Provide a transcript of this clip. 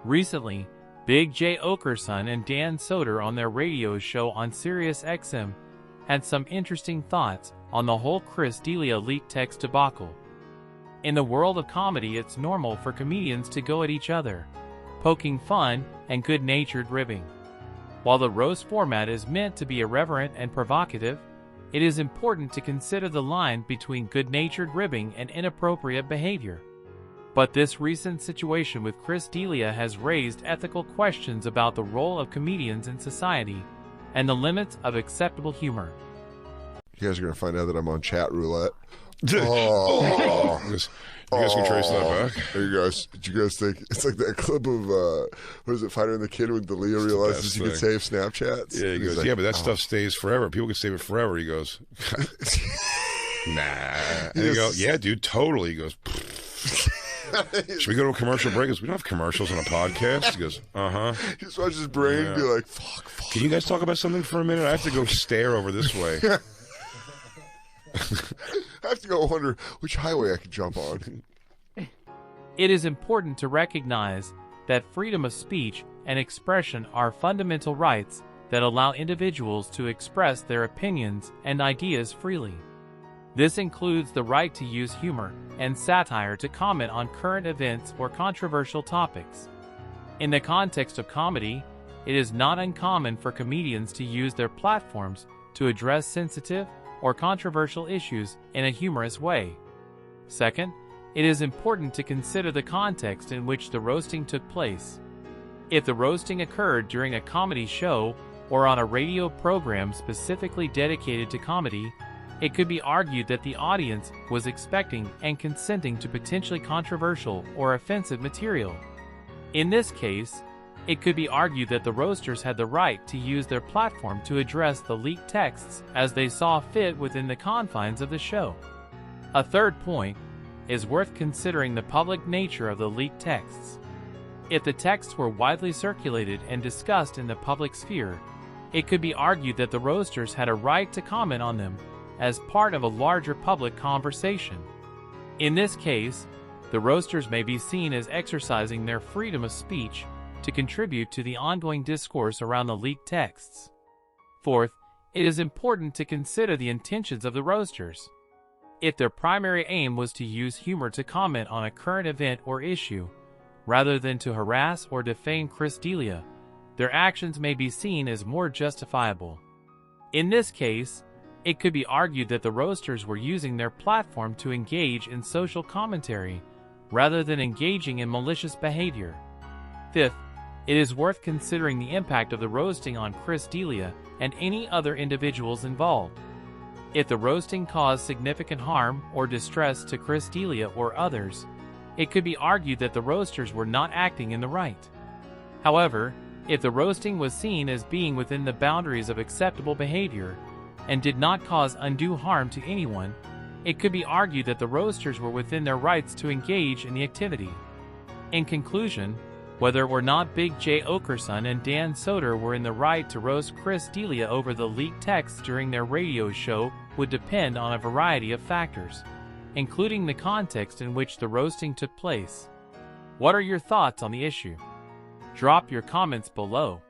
Recently, Big J Oakerson and Dan Soder on their radio show on Sirius XM had some interesting thoughts on the whole Chris D'Elia leaked text debacle. In the world of comedy, it's normal for comedians to go at each other, poking fun and good-natured ribbing. While the roast format is meant to be irreverent and provocative, it is important to consider the line between good-natured ribbing and inappropriate behavior. But this recent situation with Chris D'Elia has raised ethical questions about the role of comedians in society and the limits of acceptable humor. You guys are going to find out that I'm on chat roulette. You guys can trace that back. Hey guys, did you guys think it's like that clip of what is it, Fighter and the Kid, when D'Elia realizes he could save Snapchats? Yeah, he goes, like, yeah, but that stuff stays forever. People can save it forever. He goes, nah. And he goes, yeah, dude, totally. He goes, should we go to a commercial break? He goes, we don't have commercials on a podcast. He goes, uh-huh. He just watches his brain be like, fuck. Can you guys talk about something for a minute? I have to go stare over this way. I have to go wonder which highway I can jump on. It is important to recognize that freedom of speech and expression are fundamental rights that allow individuals to express their opinions and ideas freely. This includes the right to use humor and satire to comment on current events or controversial topics. In the context of comedy, it is not uncommon for comedians to use their platforms to address sensitive or controversial issues in a humorous way. Second, it is important to consider the context in which the roasting took place. If the roasting occurred during a comedy show or on a radio program specifically dedicated to comedy, it could be argued that the audience was expecting and consenting to potentially controversial or offensive material. In this case, it could be argued that the roasters had the right to use their platform to address the leaked texts as they saw fit within the confines of the show. A third point is worth considering: the public nature of the leaked texts. If the texts were widely circulated and discussed in the public sphere, it could be argued that the roasters had a right to comment on them as part of a larger public conversation. In this case, the roasters may be seen as exercising their freedom of speech to contribute to the ongoing discourse around the leaked texts. Fourth, it is important to consider the intentions of the roasters. If their primary aim was to use humor to comment on a current event or issue, rather than to harass or defame Chris D'Elia, their actions may be seen as more justifiable. In this case, it could be argued that the roasters were using their platform to engage in social commentary, rather than engaging in malicious behavior. Fifth, it is worth considering the impact of the roasting on Chris D'Elia and any other individuals involved. If the roasting caused significant harm or distress to Chris D'Elia or others, it could be argued that the roasters were not acting in the right. However, if the roasting was seen as being within the boundaries of acceptable behavior and did not cause undue harm to anyone, it could be argued that the roasters were within their rights to engage in the activity. In conclusion, whether or not Big J Oakerson and Dan Soder were in the right to roast Chris D'Elia over the leaked texts during their radio show would depend on a variety of factors, including the context in which the roasting took place. What are your thoughts on the issue? Drop your comments below.